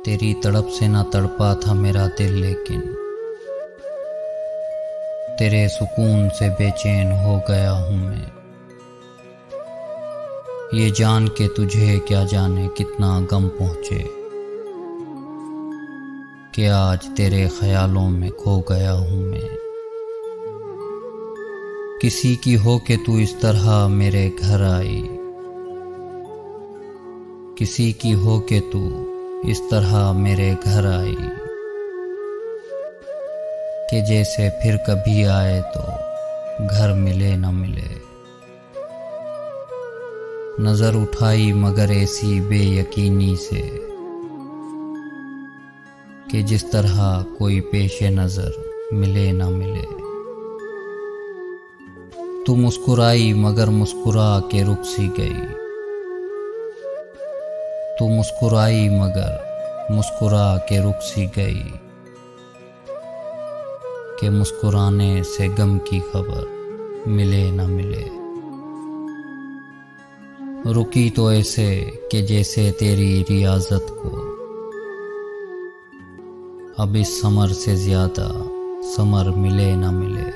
तेरी तड़प से ना तड़पा था मेरा दिल, लेकिन तेरे सुकून से बेचैन हो गया हूँ मैं। ये जान के तुझे क्या जाने कितना गम पहुँचे कि आज तेरे ख्यालों में खो गया हूँ मैं। किसी की हो के तू इस तरह मेरे घर आई, किसी की हो के तू इस तरह मेरे घर आई कि जैसे फिर कभी आए तो घर मिले न मिले। नजर उठाई मगर ऐसी बेयकीनी से कि जिस तरह कोई पेशे नजर मिले न मिले। तू मुस्कुराई मगर मुस्कुरा के रुक सी गई, तू मुस्कुराई मगर मुस्कुरा के रुक सी गई कि मुस्कुराने से गम की खबर मिले न मिले। रुकी तो ऐसे कि जैसे तेरी रियाजत को अब इस समर से ज्यादा समर मिले न मिले।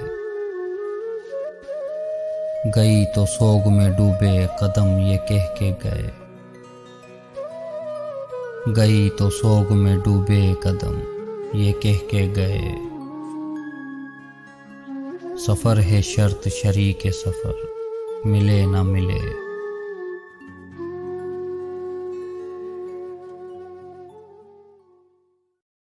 गई तो सोग में डूबे कदम ये कह के गए, गई तो सोग में डूबे कदम ये कह के गए। सफर है शर्त शरीके सफर मिले न मिले।